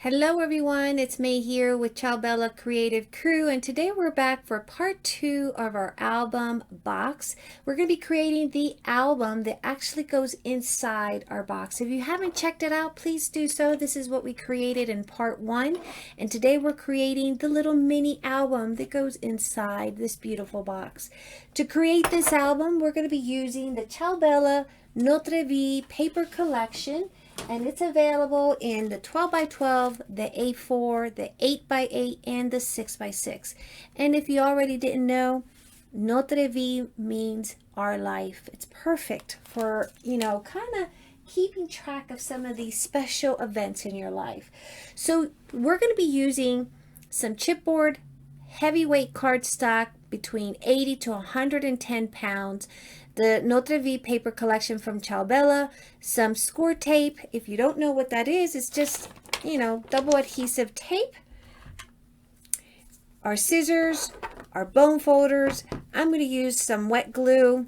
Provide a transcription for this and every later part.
Hello everyone, it's May here with Ciao Bella Creative Crew, and today we're back for part 2 of our album box. We're going to be creating the album that actually goes inside our box. If you haven't checked it out, please do so. This is what we created in part 1, and today we're creating the little mini album that goes inside this beautiful box. To create this album, we're going to be using the Ciao Bella Notre Vie paper collection. And it's available in the 12 by 12, the A4, the 8 by 8, and the 6 by 6. And if you already didn't know, Notre Vie means our life. It's perfect for, kind of keeping track of some of these special events in your life. So we're going to be using some chipboard, heavyweight cardstock between 80 to 110 pounds, the Notre Vie paper collection from Ciao Bella, some score tape. If you don't know what that is, it's just, double adhesive tape, our scissors, our bone folders. I'm going to use some wet glue,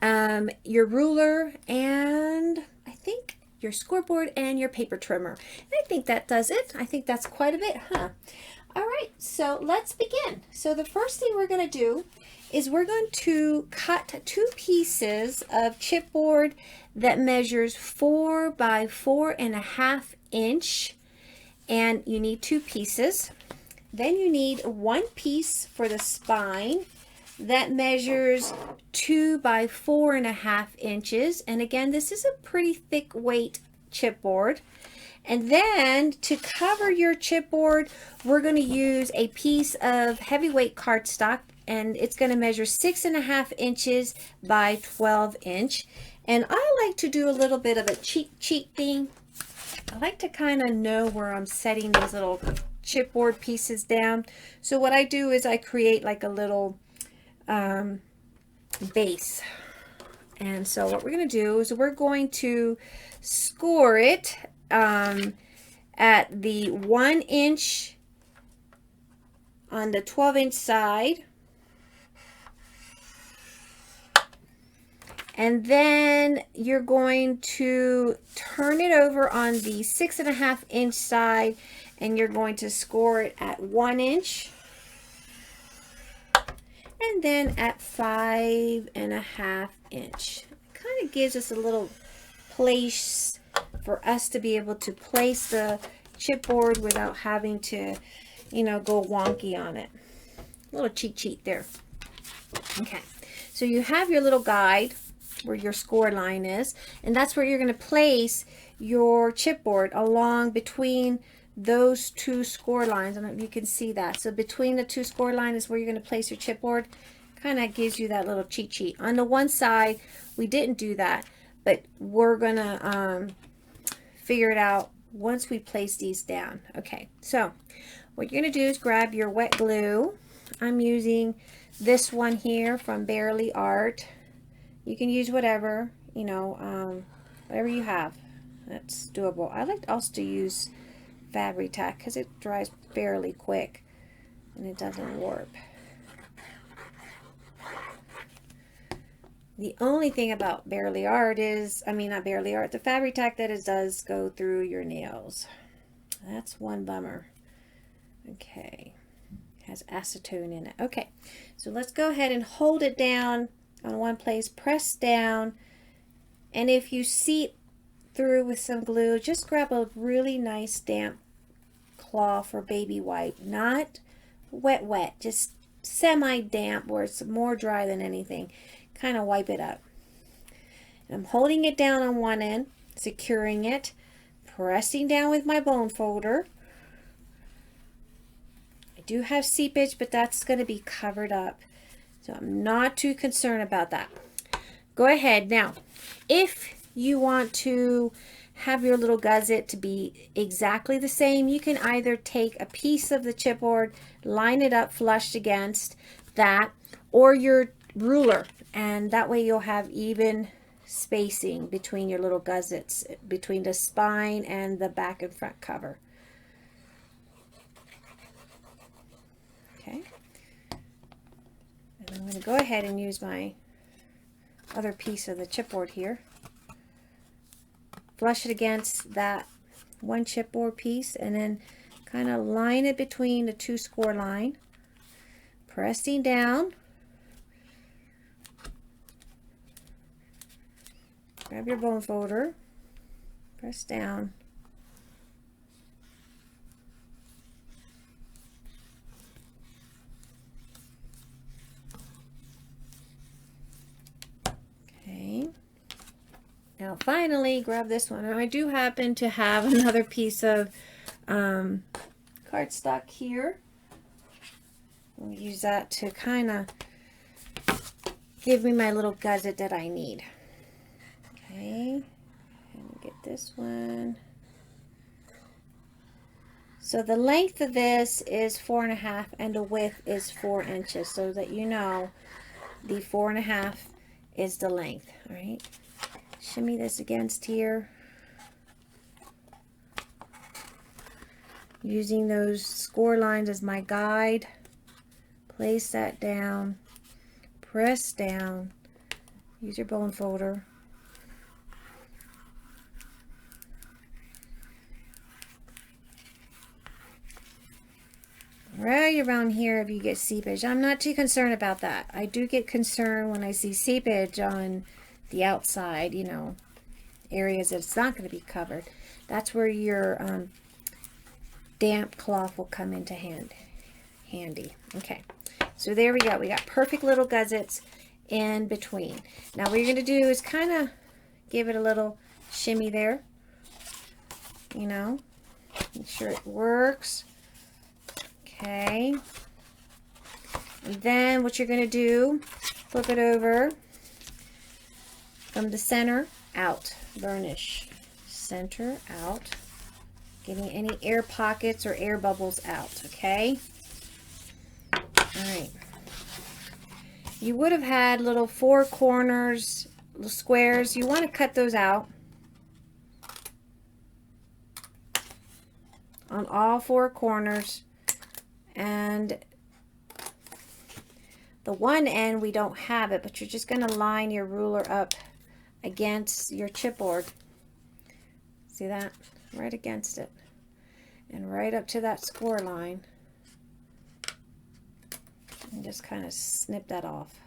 your ruler, and I think your scoreboard and your paper trimmer. And I think that does it. I think that's quite a bit, huh? All right, so let's begin. So the first thing we're going to do is we're going to cut 2 pieces of chipboard that measures 4 by 4.5 inch, and you need 2 pieces. Then you need 1 piece for the spine that measures 2 by 4.5 inches, and again, this is a pretty thick weight chipboard. And then to cover your chipboard, we're going to use a piece of heavyweight cardstock, and it's going to measure 6.5 inches by 12 inch. And I like to do a little bit of a cheat thing. I like to kind of know where I'm setting these little chipboard pieces down. So what I do is I create like a little base. And so what we're going to do is we're going to score it at the 1 inch on the 12-inch side, and then you're going to turn it over on the 6.5 inch side, and you're going to score it at 1 inch, and then at 5.5 inch. It kind of gives us a little place for us to be able to place the chipboard without having to, go wonky on it. A little cheat sheet there. Okay, so you have your little guide where your score line is, and that's where you're going to place your chipboard along between those 2 score lines. I don't know if you can see that. So between the 2 score lines is where you're going to place your chipboard. Kind of gives you that little cheat sheet. On the one side, we didn't do that, but we're going to figure it out once we place these down. Okay, so what you're going to do is grab your wet glue. I'm using this one here from Barely Art. You can use whatever, whatever you have. That's doable. I like also to use Fabric Tack because it dries fairly quick and it doesn't warp. The only thing about Barely Art is, not Barely Art, the Fabric Tack that it does go through your nails. That's one bummer. Okay, has acetone in it. Okay, so let's go ahead and hold it down on one place, press down, and if you see it through with some glue, just grab a really nice damp cloth or baby wipe, not wet, just semi-damp where it's more dry than anything. Kind of wipe it up. And I'm holding it down on one end, securing it, pressing down with my bone folder. I do have seepage, but that's going to be covered up, so I'm not too concerned about that. Go ahead. Now, if you want to have your little gusset to be exactly the same, you can either take a piece of the chipboard, line it up flush against that, or your ruler, and that way you'll have even spacing between your little gussets, between the spine and the back and front cover. Okay, and I'm going to go ahead and use my other piece of the chipboard here, flush it against that one chipboard piece, and then kind of line it between the two score line, pressing down. Grab your bone folder, press down. Okay. Now finally, grab this one. And I do happen to have another piece of cardstock here. I'll use that to kind of give me my little gusset that I need. Okay, and get this one. So the length of this is 4.5 and the width is 4 inches, so that you know the 4.5 is the length. All right, shimmy this against here, using those score lines as my guide. Place that down, press down, use your bone folder. Right around here if you get seepage. I'm not too concerned about that. I do get concerned when I see seepage on the outside, you know, areas that it's not going to be covered. That's where your damp cloth will come into handy. Okay, so there we go. We got perfect little gussets in between. Now what you're going to do is kind of give it a little shimmy there, you know, make sure it works. Okay, and then what you're going to do, flip it over from the center out, burnish, center out, getting any air pockets or air bubbles out. Okay, all right, you would have had little 4 corners, little squares. You want to cut those out on all 4 corners. And the one end we don't have it, but you're just going to line your ruler up against your chipboard. See that? Right against it. And right up to that score line. And just kind of snip that off.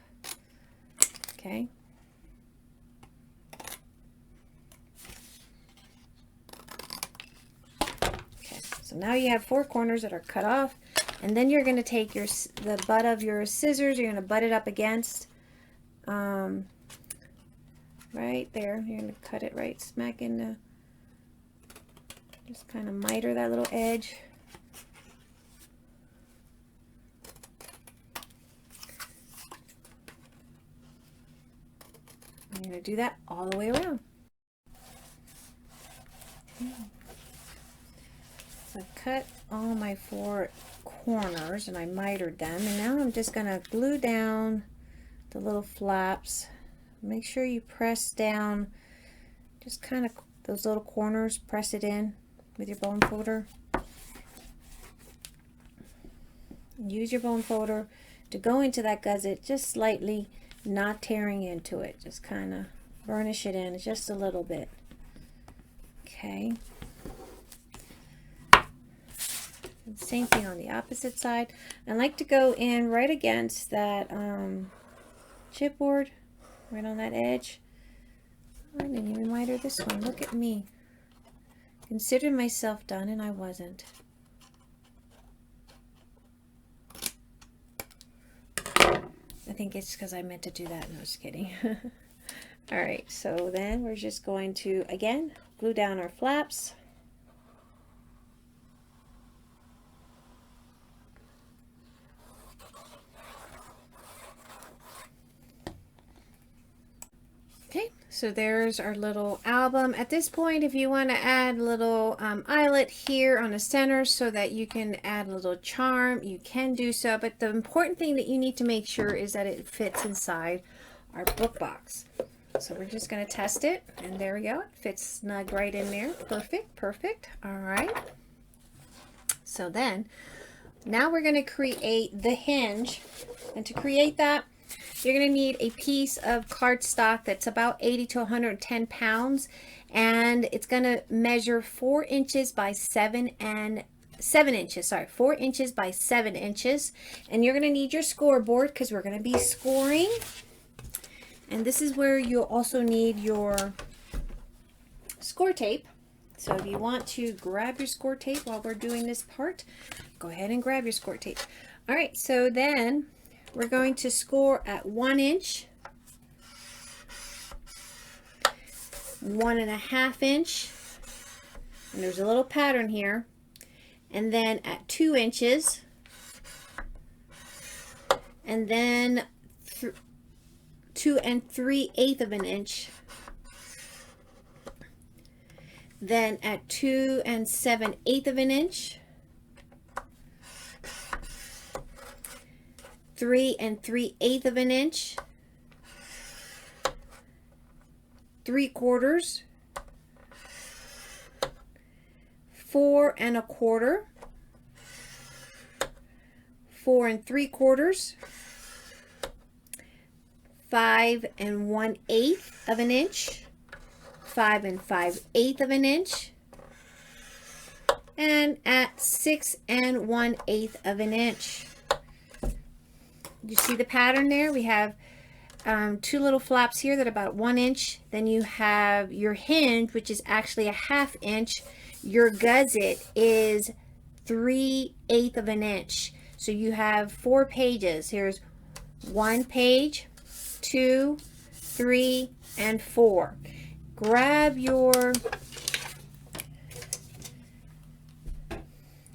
Okay. Okay, so now you have 4 corners that are cut off. And then you're going to take the butt of your scissors, you're going to butt it up against, right there. You're going to cut it right smack in the, just kind of miter that little edge. I'm going to do that all the way around. Okay. So I've cut all my 4 corners and I mitered them, and now I'm just going to glue down the little flaps. Make sure you press down just kind of those little corners, press it in with your bone folder. Use your bone folder to go into that gusset just slightly, not tearing into it, just kind of burnish it in just a little bit. Okay. Same thing on the opposite side. I like to go in right against that chipboard, right on that edge. I didn't even miter this one. Look at me. Considered myself done and I wasn't. I think it's because I meant to do that. No, just kidding. All right, so then we're just going to, again, glue down our flaps. Okay, so there's our little album. At this point, if you want to add a little eyelet here on the center so that you can add a little charm, you can do so. But the important thing that you need to make sure is that it fits inside our book box. So we're just going to test it, and there we go. It fits snug right in there. Perfect, perfect. All right. So then, now we're going to create the hinge. And to create that, You're going to need a piece of cardstock that's about 80 to 110 pounds, and it's going to measure 4 inches by 7 inches. Sorry, 4 inches by 7 inches. And you're going to need your scoreboard because we're going to be scoring. And this is where you'll also need your score tape. So if you want to grab your score tape while we're doing this part, go ahead and grab your score tape. All right, so then we're going to score at 1 inch, 1.5 inch, and there's a little pattern here, and then at 2 inches, and then 2 3/8 of an inch, then at 2 7/8 of an inch, 3 3/8 of an inch, 3/4, 4 1/4, 4 3/4, 5 1/8 of an inch, 5 5/8 of an inch, and at 6 1/8 of an inch. You see the pattern there? We have 2 little flaps here that are about 1 inch. Then you have your hinge, which is actually a 1/2 inch. Your gusset is 3/8 of an inch. So you have 4 pages. Here's 1 page, 2, 3, and 4. Grab your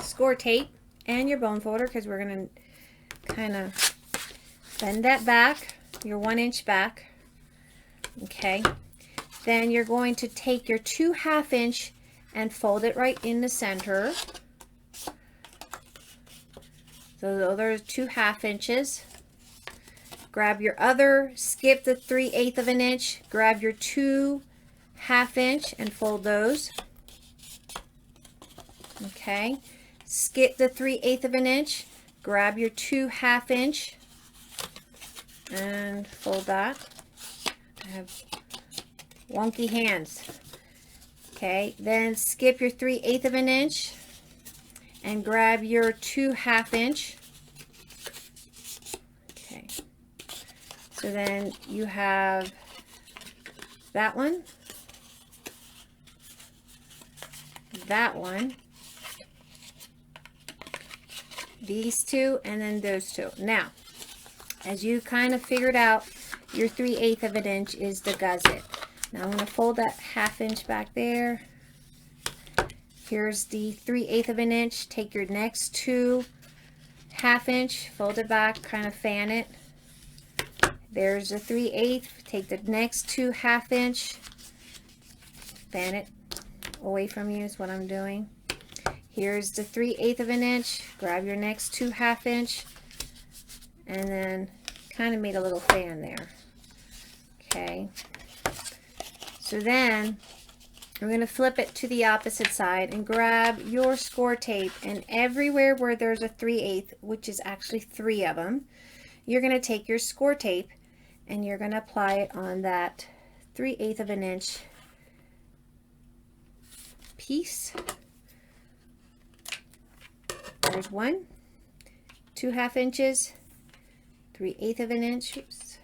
score tape and your bone folder because we're going to kind of bend that back, your 1 inch back. Okay. Then you're going to take your 2 1/2 inch and fold it right in the center. So those are 2 1/2 inches. Grab your other, skip the 3/8 of an inch, grab your 2 1/2 inch and fold those. Okay. Skip the 3/8 of an inch, grab your 2 1/2 inch and fold that. I have wonky hands. Okay, then skip your 3/8 of an inch and grab your 2 1/2 inch. Okay, so then you have that one, that one, these two, and then those two. Now, as you kind of figured out, your 3/8 of an inch is the gusset. Now I'm going to fold that 1/2 inch back there. Here's the 3/8 of an inch. Take your next 2 1/2 inch, fold it back, kind of fan it. There's the 3/8. Take the next 2 1/2 inch, fan it away from you is what I'm doing. Here's the 3/8 of an inch. Grab your next 2 1/2 inch, and then kind of made a little fan there. Okay. So then we're going to flip it to the opposite side and grab your score tape, and everywhere where there's a 3/8, which is actually 3 of them, you're going to take your score tape and you're going to apply it on that 3/8 of an inch piece. There's 1, 2 1/2 inches, 3/8 of an inch, oops,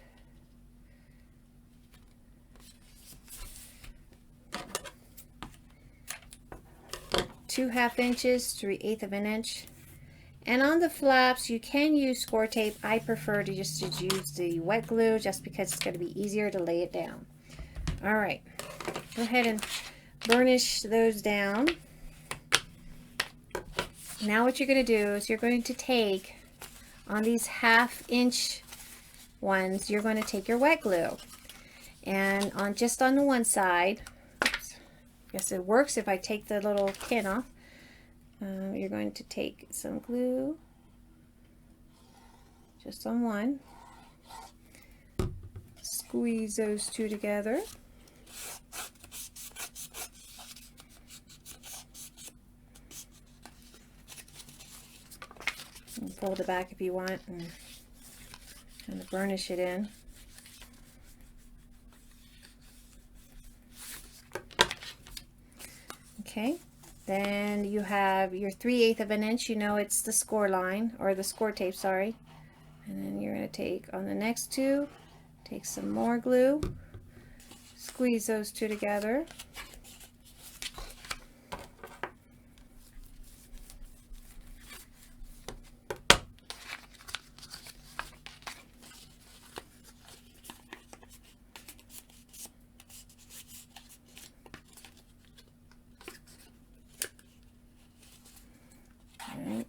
2 1/2 inches, 3/8 of an inch. And on the flaps, you can use score tape. I prefer to just use the wet glue just because it's going to be easier to lay it down. All right, go ahead and burnish those down. Now what you're going to do is you're going to take, on these 1/2 inch ones, you're going to take your wet glue, and on just on the one side, oops, I guess it works if I take the little pin off, you're going to take some glue just on one, squeeze those two together, and fold it back if you want, and kind of burnish it in. Okay, then you have your 3/8 of an inch. You know it's the score line, or the score tape, sorry. And then you're going to take on the next two, take some more glue, squeeze those two together.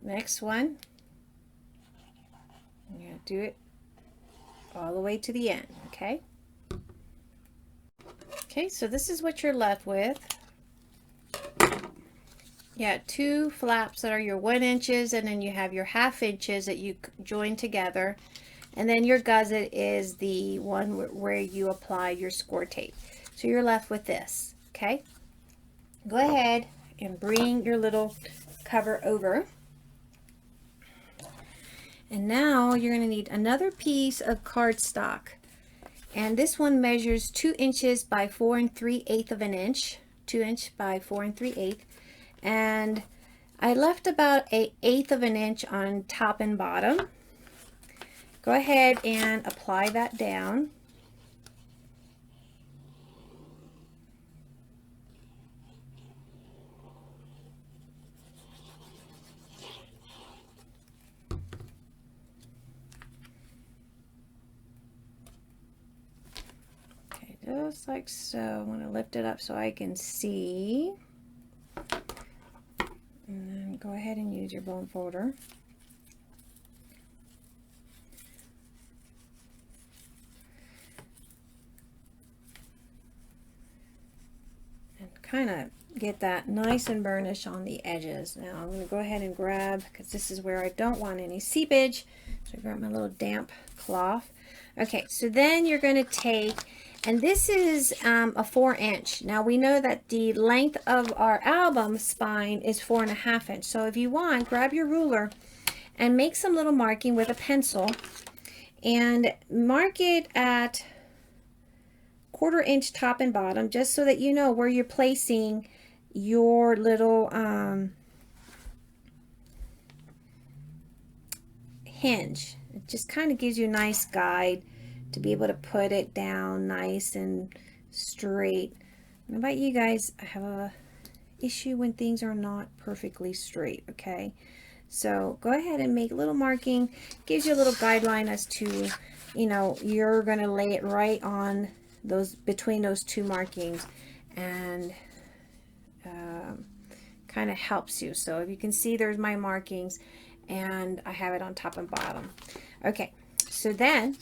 Next one, you're going to do it all the way to the end, okay? Okay, so this is what you're left with. You got two flaps that are your 1 inches, and then you have your 1/2 inches that you join together, and then your gusset is the one where you apply your score tape. So you're left with this, okay? Go ahead and bring your little cover over. And now you're going to need another piece of cardstock. And this one measures 2 inches by 4 3/8 of an inch. 2 inch by 4 3/8. And I left about 1/8 of an inch on top and bottom. Go ahead and apply that down. Just like so. I'm going to lift it up so I can see. And then go ahead and use your bone folder. And kind of get that nice and burnished on the edges. Now I'm going to go ahead and grab, because this is where I don't want any seepage. So I grab my little damp cloth. Okay, so then you're going to take, and this is a 4 inch. Now we know that the length of our album spine is 4 1/2 inch. So if you want, grab your ruler and make some little marking with a pencil and mark it at 1/4 inch top and bottom, just so that you know where you're placing your little hinge. It just kind of gives you a nice guide to be able to put it down nice and straight. What about you guys? I have a issue when things are not perfectly straight, okay? So go ahead and make a little marking. Gives you a little guideline as to, you know, you're going to lay it right on those, between those two markings, and kind of helps you. So if you can see, there's my markings, and I have it on top and bottom. Okay, so then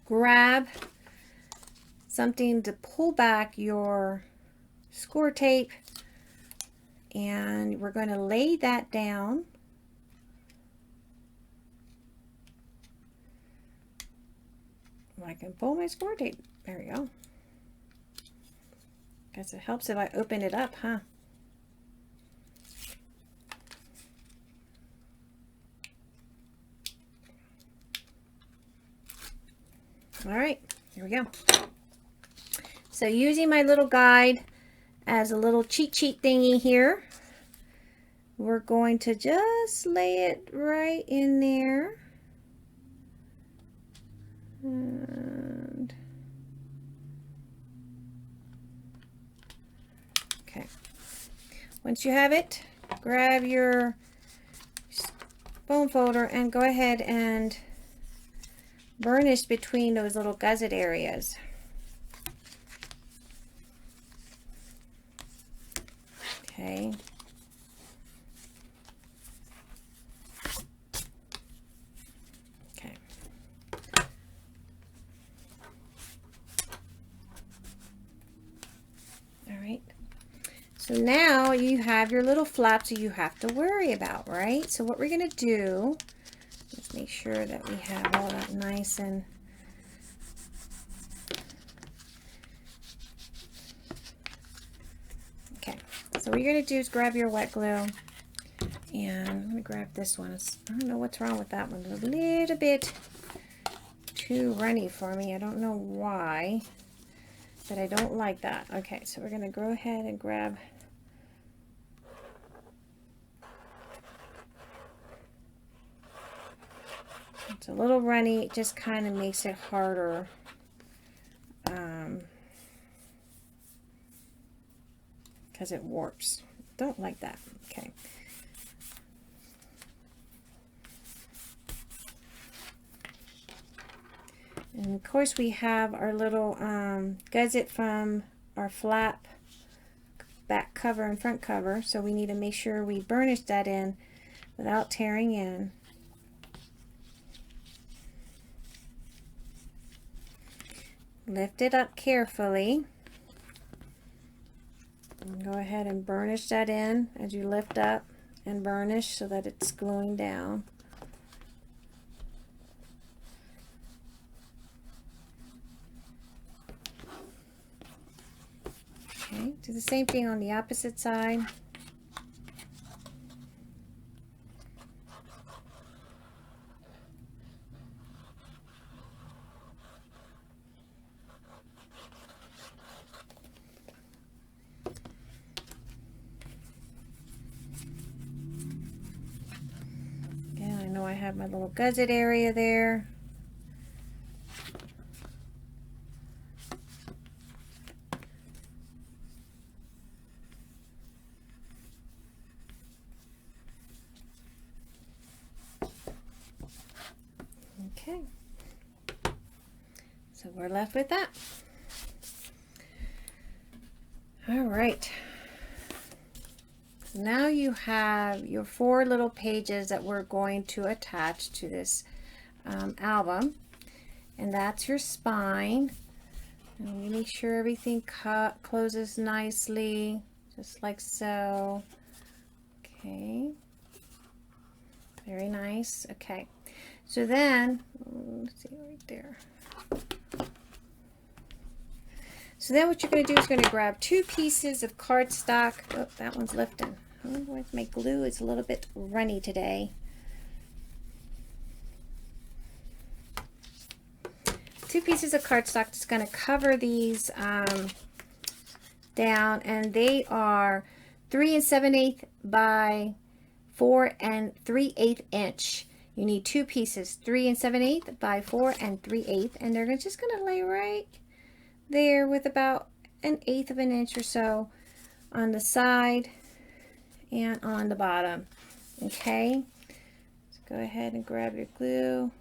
grab something to pull back your score tape, and we're going to lay that down. I can pull my score tape. There we go. Guess it helps if I open it up, huh? All right, here we go. So using my little guide as a little cheat sheet thingy here, we're going to just lay it right in there. And okay, once you have it, grab your bone folder and go ahead and burnish between those little gusset areas. Okay. Okay. All right. So now you have your little flaps that you have to worry about, right? So what we're going to do, let's make sure that we have all that nice and okay. So what you're going to do is grab your wet glue, and I'm going to grab this one. I don't know what's wrong with that one. A little bit too runny for me. I don't know why, but I don't like that. Okay, so we're going to go ahead and grab it's a little runny. It just kind of makes it harder. Because it warps. Don't like that. Okay. And of course we have our little gusset from our flap back cover and front cover. So we need to make sure we burnish that in without tearing in. Lift it up carefully. And go ahead and burnish that in as you lift up and burnish so that it's gluing down. Okay, do the same thing on the opposite side. Again, I know I have my little gusset area there. Okay, so we're left with that. All right, so now you have your 4 little pages that we're going to attach to this album, and that's your spine. And you make sure everything closes nicely, just like so. Okay, very nice. Okay, so then, let's see right there. So then what you're going to do is going to grab 2 pieces of cardstock. Oh, that one's lifting. Oh, my glue is a little bit runny today. 2 pieces of cardstock that's going to cover these down, and they are 3 7/8 by 4 3/8 inch. You need 2 pieces, 3 7/8 by 4 3/8, and they're just going to lay right there with about 1/8 of an inch or so on the side and on the bottom. Okay, so go ahead and grab your glue.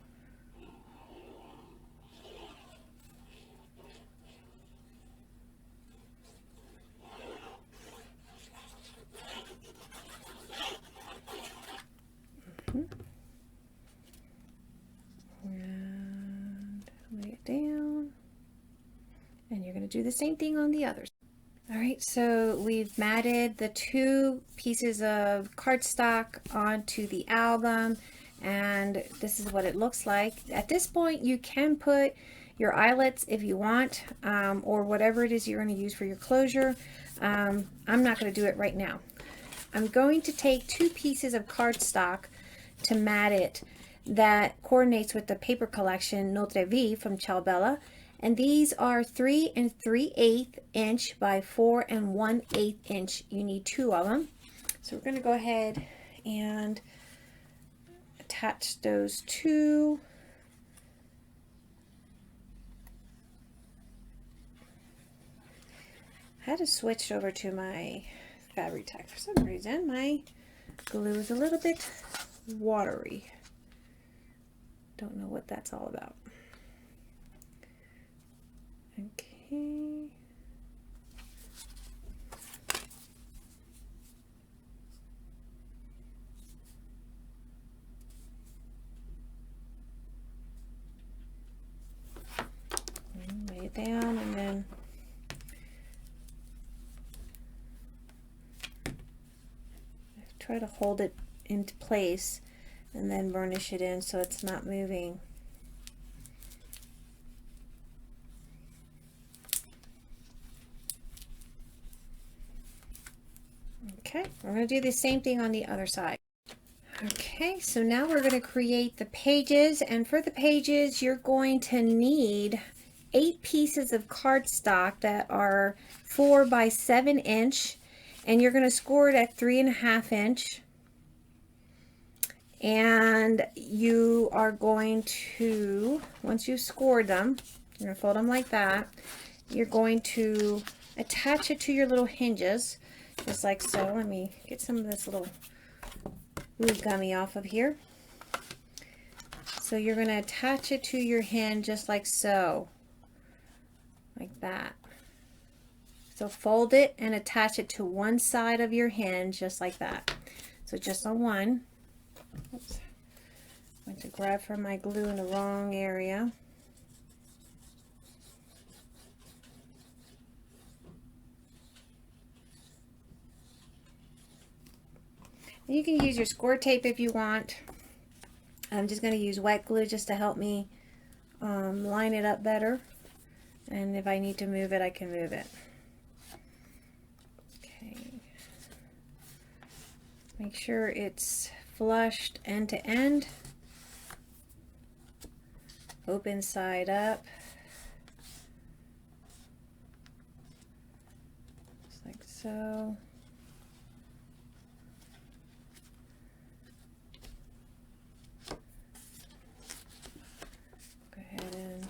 And lay it down. And you're going to do the same thing on the others. All right, so we've matted the 2 pieces of cardstock onto the album, and this is what it looks like. At this point, you can put your eyelets if you want, or whatever it is you're going to use for your closure. I'm not going to do it right now. I'm going to take 2 pieces of cardstock to mat it that coordinates with the paper collection Notre Vie from Ciao Bella. And these are 3 3/8 inch by 4 1/8 inch. You need 2 of them. So we're going to go ahead and attach those 2. I had to switch over to my Fabri-Tac. For some reason, my glue is a little bit watery. Don't know what that's all about. Okay. Lay it down, and then try to hold it into place and then burnish it in so it's not moving. Okay, we're going to do the same thing on the other side. Okay, so now we're going to create the pages, and for the pages you're going to need 8 pieces of cardstock that are 4 by 7 inch, and you're going to score it at 3.5 inch. And you are going to, once you score them, you're going to fold them like that. You're going to attach it to your little hinges, just like so. Let me get some of this little glue gummy off of here. So you're going to attach it to your hinge just like so, like that. So fold it and attach it to one side of your hinge just like that. So just on one. Oops. I went to grab for my glue in the wrong area. You can use your score tape if you want. I'm just going to use wet glue just to help me line it up better. And if I need to move it, I can move it. Okay. Make sure it's flushed end to end. Open side up. Just like so. Go ahead and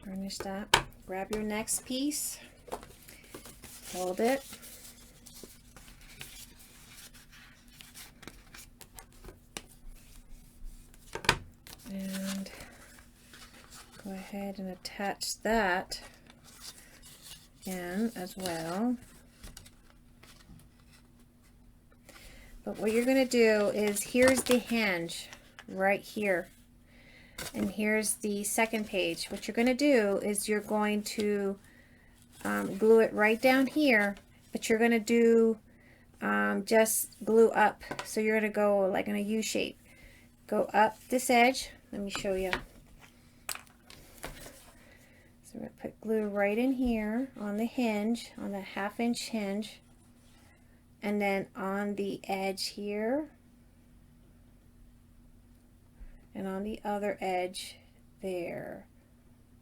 finish that. Grab your next piece. Hold it. And go ahead and attach that in as well. But what you're going to do is, here's the hinge right here. And here's the second page. What you're going to do is you're going to glue it right down here, but you're going to do just glue up. So you're going to go like in a U shape. Go up this edge. Let me show you. So we're going to put glue right in here on the hinge, on the 1/2 inch hinge, and then on the edge here, and on the other edge there,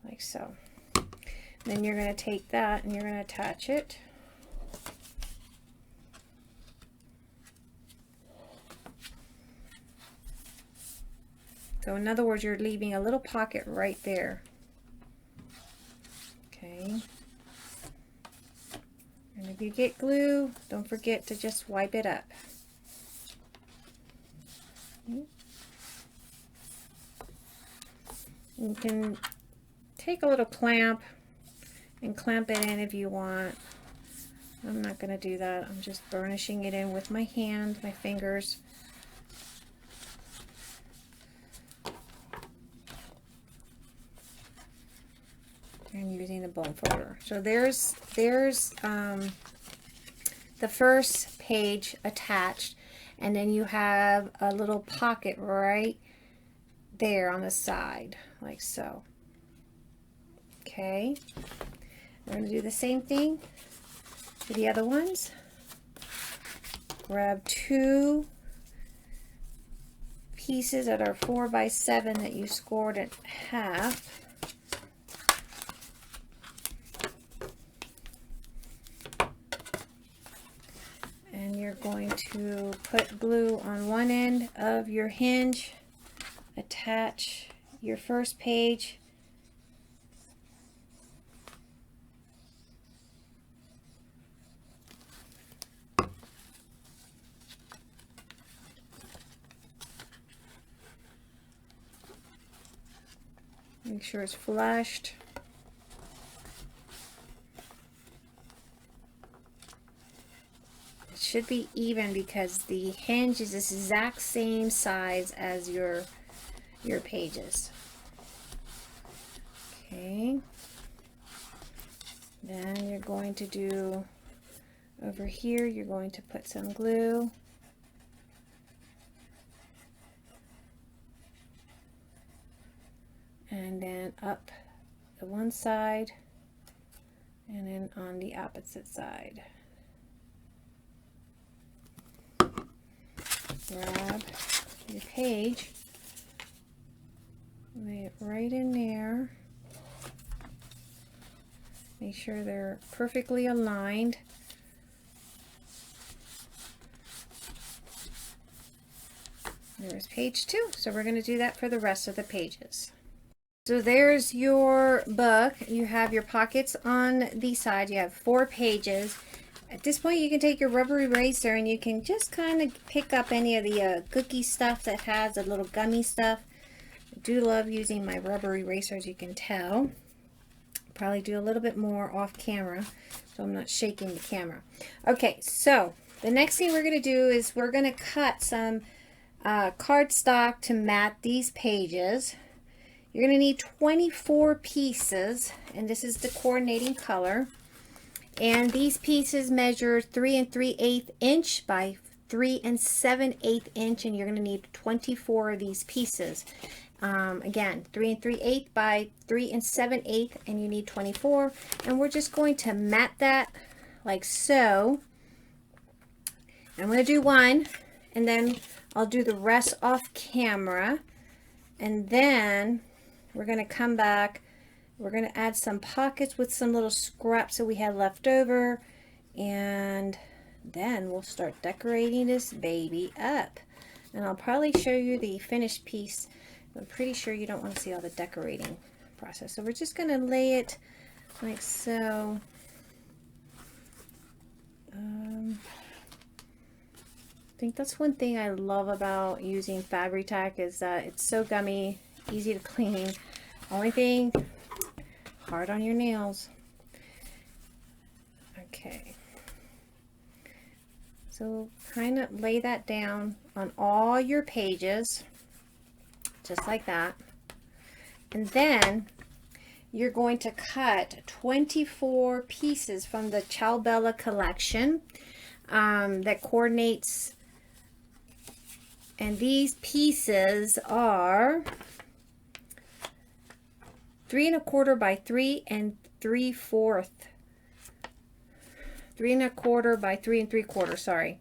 like so. Then you're going to take that and you're going to attach it. So in other words, you're leaving a little pocket right there. Okay. And if you get glue, don't forget to just wipe it up. You can take a little clamp and clamp it in if you want. I'm not going to do that. I'm just burnishing it in with my hand, my fingers. And using the bone folder. So there's the first page attached, and then you have a little pocket right there on the side, like so. Okay. We're going to do the same thing for the other ones. Grab 2 pieces that are 4 by 7 that you scored at half. And you're going to put glue on one end of your hinge, attach your first page, make sure it's flushed. It should be even because the hinge is this exact same size as your pages. Okay. Then you're going to do over here, you're going to put some glue. And then up the one side, and then on the opposite side. grab your page, lay it right in there. Make sure they're perfectly aligned. There's page 2. So we're going to do that for the rest of the pages. So there's your book. You have your pockets on the side. You have 4 pages. At this point, you can take your rubber eraser and you can just kind of pick up any of the cookie stuff that has a little gummy stuff. I do love using my rubber eraser, as you can tell. Probably do a little bit more off camera, so I'm not shaking the camera. Okay, so the next thing we're going to do is we're going to cut some cardstock to mat these pages. You're going to need 24 pieces, and this is the coordinating color. And these pieces measure 3 3/8 inch by 3 7/8 inch, and you're going to need 24 of these pieces. Again, 3 3/8 by 3 7/8, and you need 24. And we're just going to mat that like so. I'm going to do one, and then I'll do the rest off camera, and then we're going to come back. We're going to add some pockets with some little scraps that we had left over, and then we'll start decorating this baby up. And I'll probably show you the finished piece. I'm pretty sure you don't want to see all the decorating process. So we're just going to lay it like so. I think that's one thing I love about using Fabri-Tac is that it's so gummy, easy to clean. Only thing, hard on your nails. Okay. So kind of lay that down on all your pages, just like that. And then you're going to cut 24 pieces from the Ciao Bella collection that coordinates. And these pieces are 3 1/4 by 3 3/4. 3 1/4 by 3 3/4, sorry.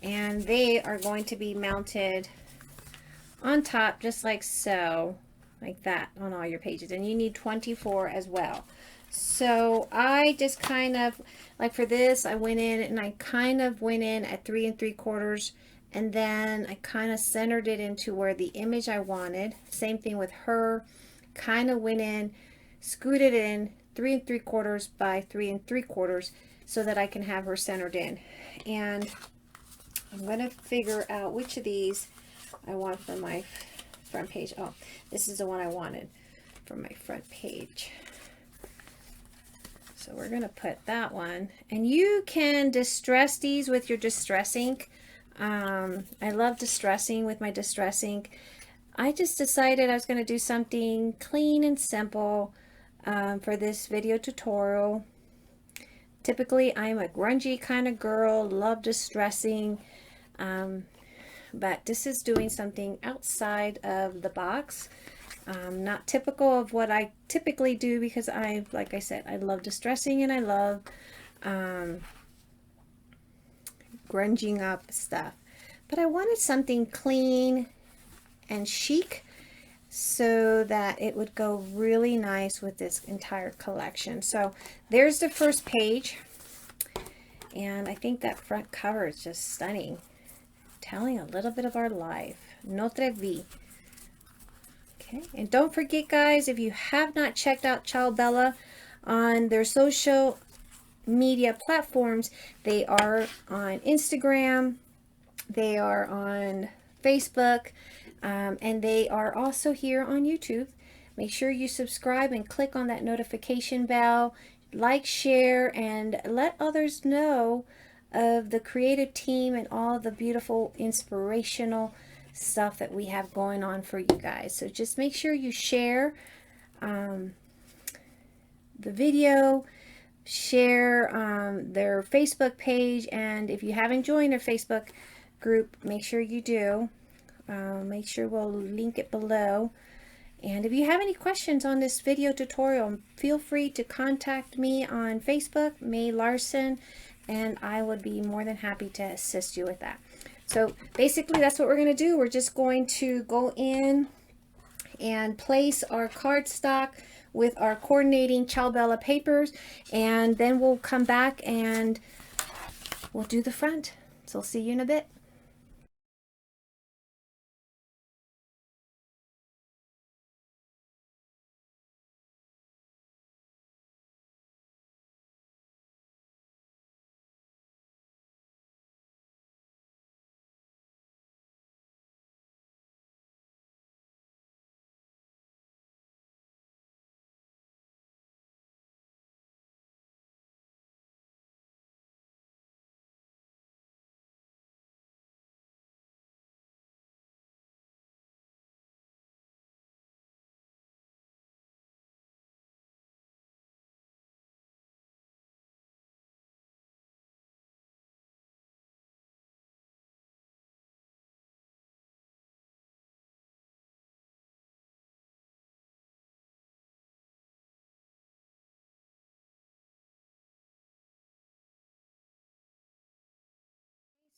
And they are going to be mounted on top just like so, like that on all your pages. And you need 24 as well. So I just kind of, like for this, I went in and I kind of went in at 3 3/4. And then I kind of centered it into where the image I wanted. Same thing with her. Kind of went in, scooted in 3 3/4 by 3 3/4 so that I can have her centered in. And I'm going to figure out which of these I want for my front page. Oh, this is the one I wanted for my front page. So we're going to put that one. And you can distress these with your distress ink. I love distressing with my distress ink. I just decided I was going to do something clean and simple for this video tutorial. Typically, I'm a grungy kind of girl, love distressing, but this is doing something outside of the box. Not typical of what I typically do because like I said, I love distressing and I love grunging up stuff, but I wanted something clean and chic so that it would go really nice with this entire collection. So there's the first page, and I think that front cover is just stunning, telling a little bit of our life. Notre Vie. Okay, and don't forget guys, if you have not checked out Ciao Bella on their social media platforms, they are on Instagram, they are on Facebook, and they are also here on YouTube. Make sure you subscribe and click on that notification bell, like, share, and let others know of the creative team and all the beautiful inspirational stuff that we have going on for you guys. So just make sure you share the video, share their Facebook page, and if you haven't joined their Facebook group, make sure you do. Make sure we'll link it below. And if you have any questions on this video tutorial, feel free to contact me on Facebook, Larsen, and I would be more than happy to assist you with that. So basically that's what we're going to do. We're just going to go in and place our cardstock with our coordinating Ciao Bella papers, and then we'll come back and we'll do the front. So I'll see you in a bit.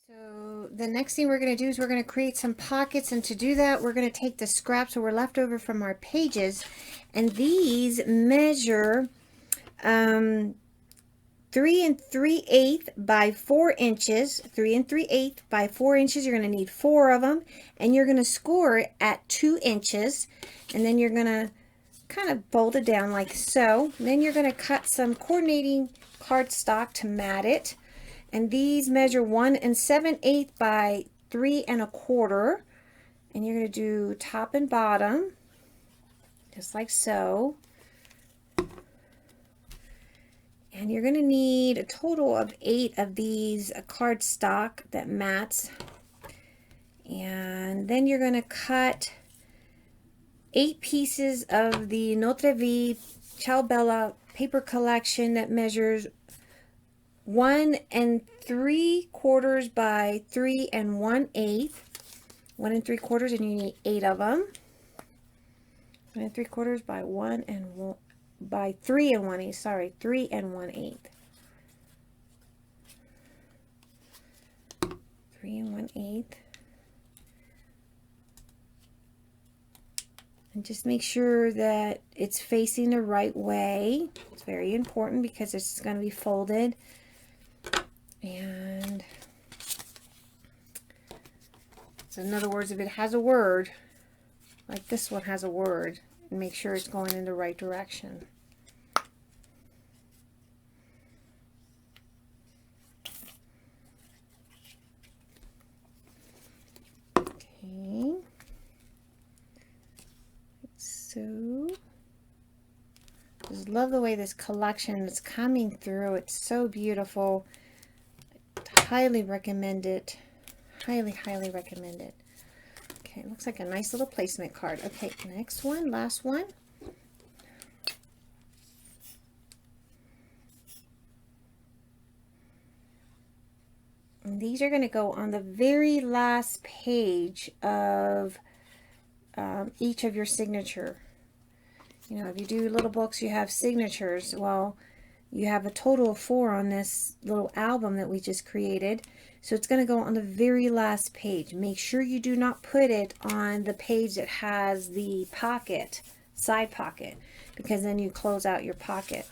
So the next thing we're going to do is we're going to create some pockets, and to do that we're going to take the scraps that were left over from our pages, and these measure 3 3/8 by 4 inches. 3 3/8 by 4 inches. You're going to need 4 of them, and you're going to score it at 2 inches, and then you're going to kind of fold it down like so. And then you're going to cut some coordinating cardstock to mat it. And these measure 1 7/8 by 3 1/4. And you're going to do top and bottom, just like so. And you're going to need a total of 8 of these cardstock that mats. And then you're going to cut 8 pieces of the Notre Vie Ciao Bella paper collection that measures 1 3/4 by 3 1/8. 1 3/4, and you need 8 of them. 1 3/4 by 1 by 3 1/8. Sorry, 3 1/8. 3 1/8. And just make sure that it's facing the right way. It's very important because this is going to be folded. And so in other words, if it has a word, like this one has a word, make sure it's going in the right direction. Okay. So, just love the way this collection is coming through. It's so beautiful. Highly recommend it. Highly, highly recommend it. Okay, looks like a nice little placement card. Okay, next one, last one. And these are going to go on the very last page of each of your signature. You know, if you do little books, you have signatures. Well, you have a total of 4 on this little album that we just created. So it's going to go on the very last page. Make sure you do not put it on the page that has the pocket, side pocket, because then you close out your pocket.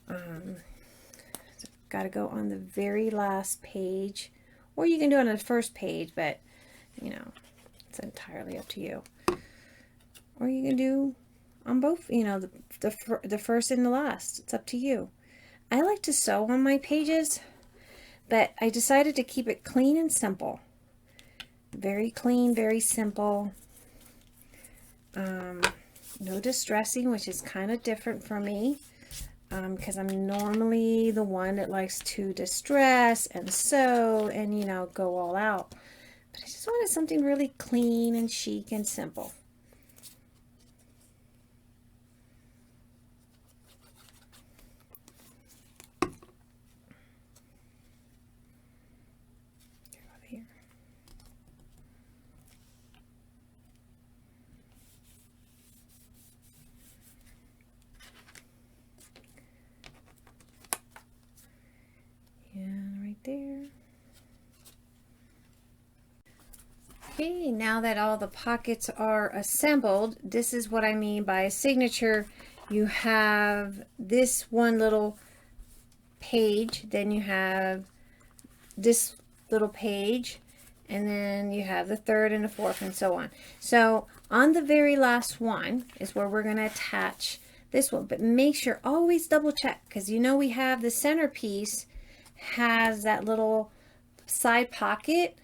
So got to go on the very last page, or you can do it on the first page, but you know, it's entirely up to you. Or you can do on both, you know, the first and the last. It's up to you. I like to sew on my pages, but I decided to keep it clean and simple. Very clean, very simple. No distressing, which is kind of different for me, because I'm normally the one that likes to distress and sew and, you know, go all out. But I just wanted something really clean and chic and simple. And right there. Okay, now that all the pockets are assembled, this is what I mean by a signature. You have this one little page, then you have this little page, and then you have the third and the fourth and so on. So on the very last one is where we're going to attach this one, but make sure, always double check, because you know we have the centerpiece has that little side pocket.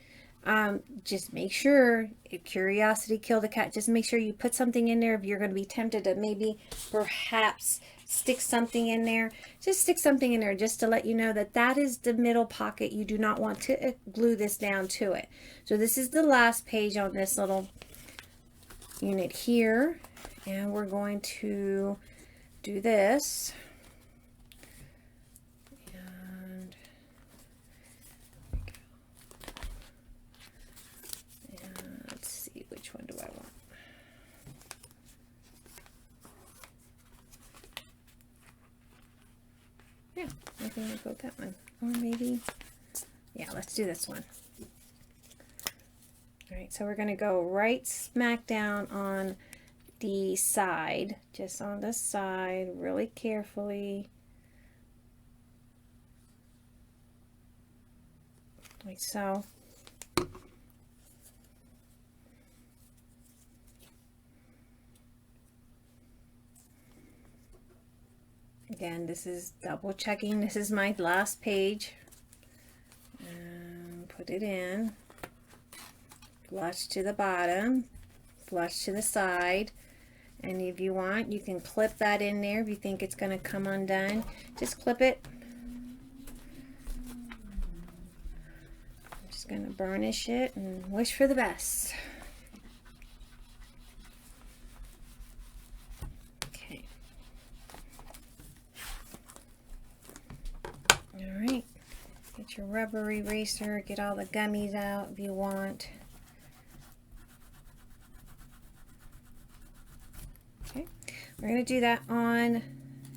Just make sure, curiosity killed the cat, just make sure you put something in there. If you're going to be tempted to maybe perhaps stick something in there, just stick something in there just to let you know that that is the middle pocket. You do not want to glue this down to it. So this is the last page on this little unit here, and we're going to do this. Which one do I want? Yeah, I think I'll go with that one. Or maybe, yeah, let's do this one. All right, so we're going to go right smack down on the side, just on the side, really carefully. Like so. Again, this is double checking. This is my last page. And put it in. Flush to the bottom. Flush to the side. And if you want, you can clip that in there if you think it's going to come undone. Just clip it. I'm just going to burnish it and wish for the best. Alright, get your rubber eraser, get all the gummies out if you want. Okay, we're going to do that on,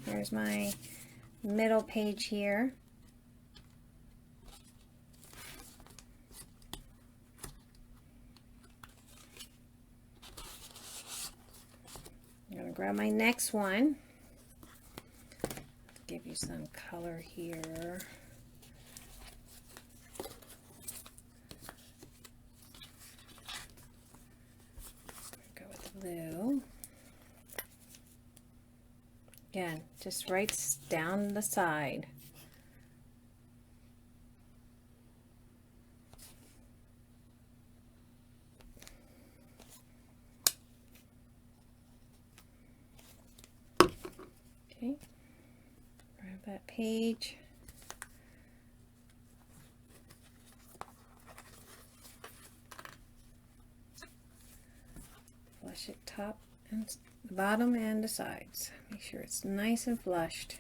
here's my middle page here. I'm going to grab my next one. Give you some color here. Go with blue. Again, just right down the side. Okay. That page. Flush it top and the bottom and the sides. Make sure it's nice and flushed.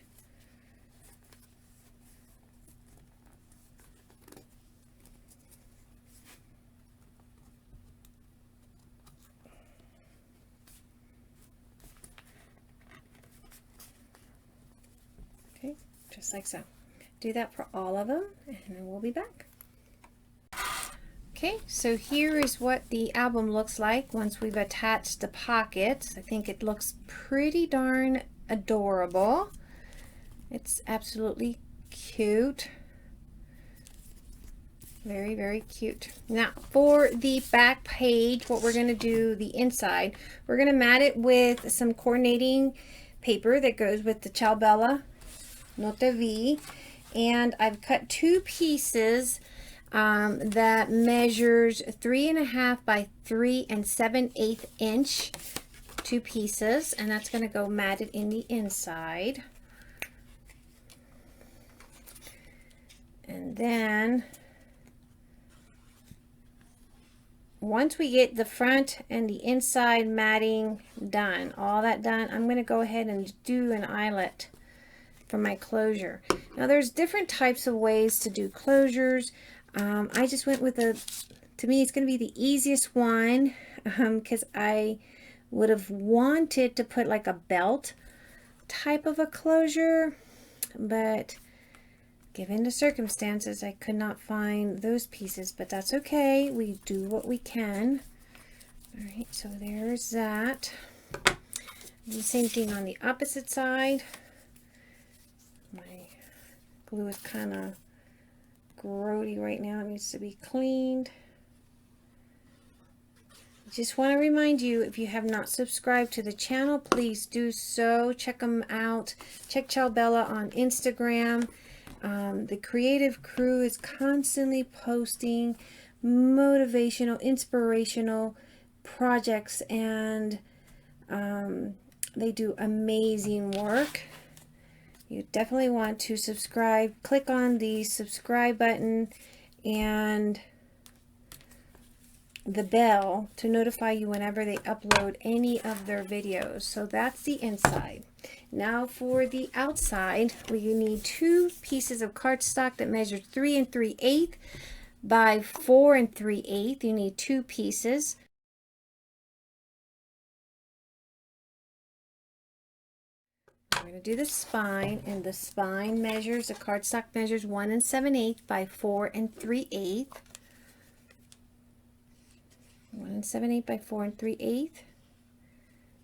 Okay, just like so. Do that for all of them, and then we'll be back. Okay, so here is what the album looks like once we've attached the pockets. I think it looks pretty darn adorable. It's absolutely cute. Very, very cute. Now, for the back page, what we're going to do, the inside, we're going to mat it with some coordinating paper that goes with the Ciao Bella Notre Vie, and I've cut two pieces that measures 3.5 by 3 7/8 inch, two pieces, and that's going to go matted in the inside. And then once we get the front and the inside matting done, all that done, I'm going to go ahead and do an eyelet for my closure. Now there's different types of ways to do closures. I just went with to me it's going to be the easiest one, because I would have wanted to put like a belt type of a closure, but Given the circumstances, I could not find those pieces, but that's okay. We do what we can. All right, so there's that. The same thing on the opposite side. My glue is kind of grody right now. It needs to be cleaned. Just want to remind you, if you have not subscribed to the channel, please do so. Check them out. Check Ciao Bella on Instagram. The creative crew is constantly posting motivational, inspirational projects, and they do amazing work. You definitely want to subscribe. Click on the subscribe button and the bell to notify you whenever they upload any of their videos. So that's the inside. Now for the outside, you need 2 pieces of cardstock that measure 3 3/8 by 4 3/8. You need 2 pieces. We're going to do the spine, and the spine measures, the cardstock measures 1 7/8 by 4 3/8. 1 7/8 by 4 3/8.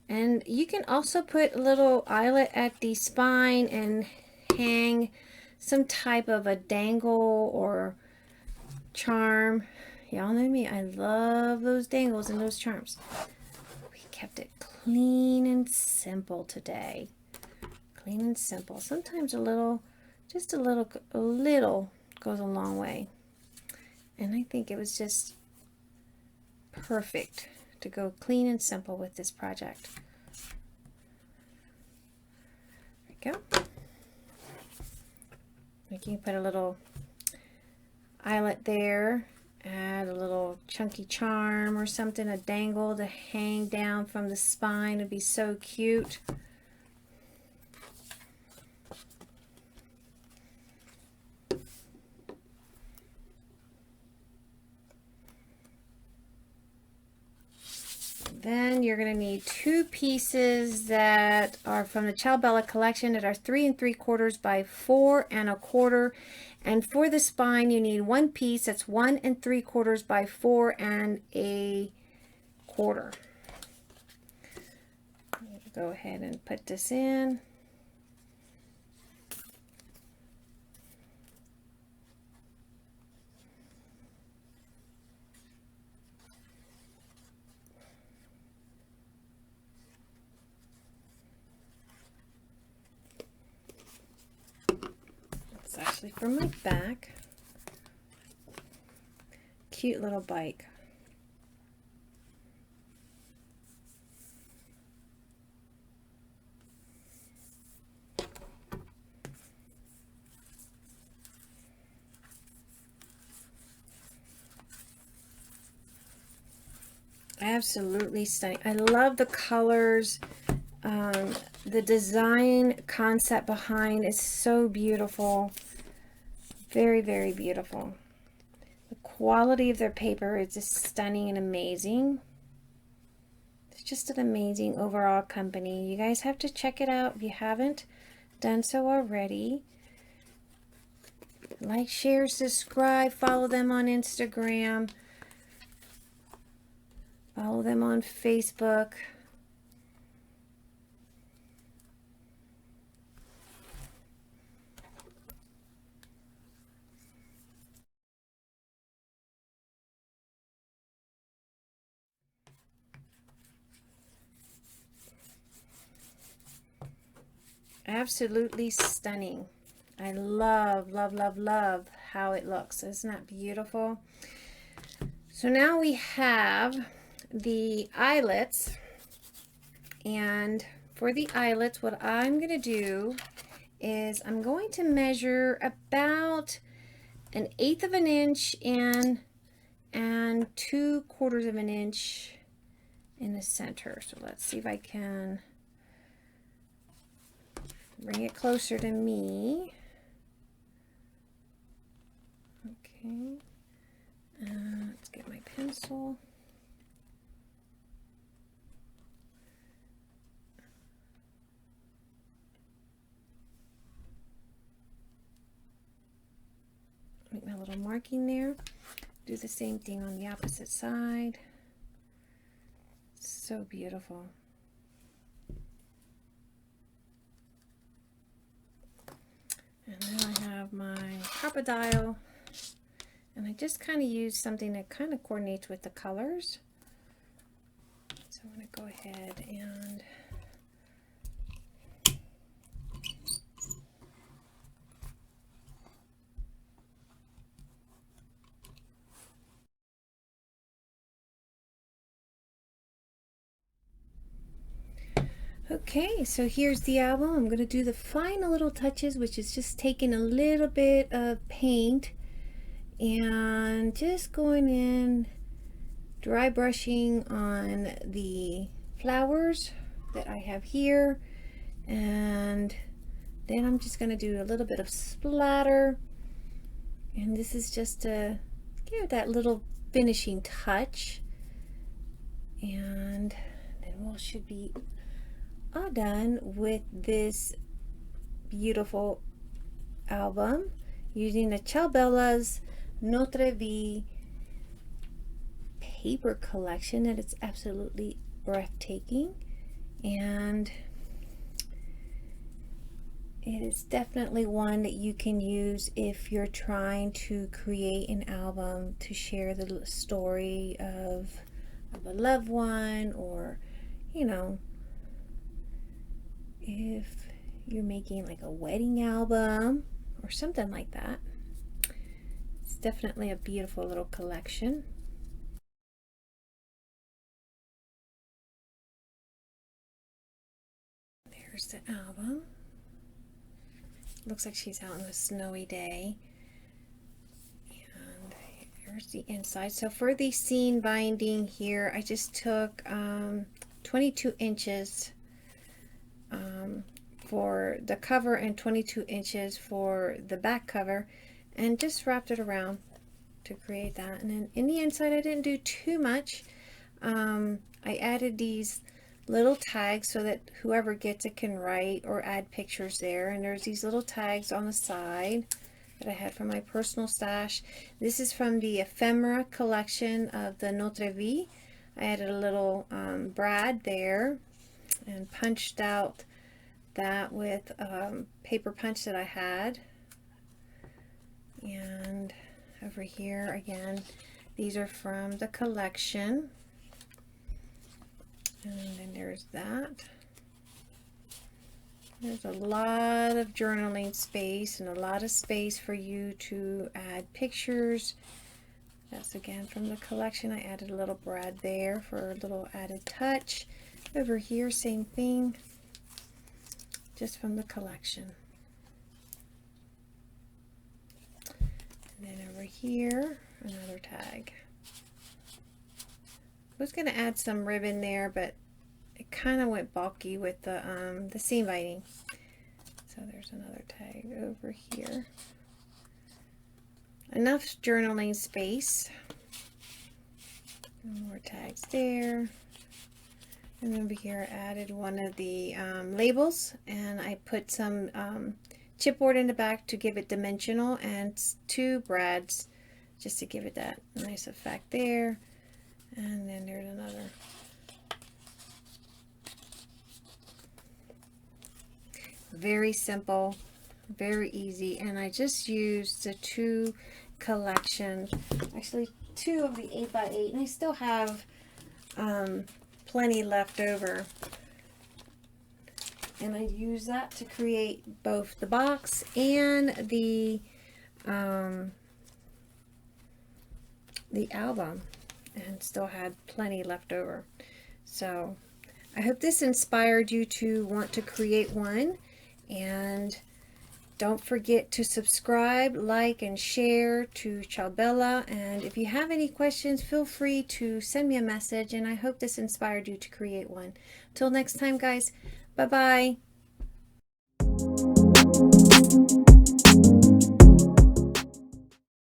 And you can also put a little eyelet at the spine and hang some type of a dangle or charm. Y'all know me, I love those dangles and those charms. We kept it clean and simple today. Clean and simple. Sometimes a little goes a long way. And I think it was just perfect to go clean and simple with this project. There we go. You can put a little eyelet there, add a little chunky charm or something, a dangle to hang down from the spine. It'd be so cute. Then you're going to need 2 pieces that are from the Ciao Bella collection that are 3 3/4 by 4 1/4. And for the spine, you need 1 piece that's 1 3/4 by 4 1/4. Go ahead and put this in. Actually from my back. Cute little bike. Absolutely stunning. I love the colors. The design concept behind is so beautiful. Very, very beautiful. The quality of their paper is just stunning and amazing. It's just an amazing overall company. You guys have to check it out if you haven't done so already. Like, share, subscribe, follow them on Instagram, follow them on Facebook. Absolutely stunning. I love, love, love, love how it looks. Isn't that beautiful? So now we have the eyelets, and for the eyelets, what I'm going to do is I'm going to measure about 1/8 of an inch in and 2/4 of an inch in the center. So let's see if I can bring it closer to me. Okay, let's get my pencil. marking there. Do the same thing on the opposite side. So beautiful. And then I have my crocodile, and I just kind of use something that kind of coordinates with the colors. So I'm going to go ahead and okay, so here's the album. I'm going to do the final little touches, which is just taking a little bit of paint and just going in, dry brushing on the flowers that I have here, and then I'm just going to do a little bit of splatter, and this is just to give that little finishing touch, and then we should be all done with this beautiful album using the Ciao Bella's Notre Vie paper collection that is absolutely breathtaking, and it is definitely one that you can use if you're trying to create an album to share the story of a loved one, or you know, if you're making like a wedding album or something like that. It's definitely a beautiful little collection. There's the album. Looks like she's out on a snowy day. And here's the inside. So for the scene binding here, I just took 22 inches for the cover and 22 inches for the back cover, and just wrapped it around to create that. And then in the inside I didn't do too much. I added these little tags so that whoever gets it can write or add pictures there, and there's these little tags on the side that I had from my personal stash. This is from the ephemera collection of the Notre Vie. I added a little brad there and punched out that with paper punch that I had. And over here again, these are from the collection, and then there's that. There's a lot of journaling space and a lot of space for you to add pictures. That's again from the collection. I added a little brad there for a little added touch. Over here, same thing, just from the collection. And then over here, another tag. I was going to add some ribbon there, but it kind of went bulky with the seam binding. So there's another tag over here. Enough journaling space. And more tags there. And over here I added one of the labels, and I put some chipboard in the back to give it dimensional, and 2 brads just to give it that nice effect there. And then there's another. Very simple, very easy, and I just used the 2 collections, actually 2 of the 8x8, and I still have plenty left over, and I use that to create both the box and the album, and still had plenty left over. So I hope this inspired you to want to create one, and don't forget to subscribe, like, and share to Ciao Bella. And if you have any questions, feel free to send me a message, and I hope this inspired you to create one. Till next time, guys. Bye-bye.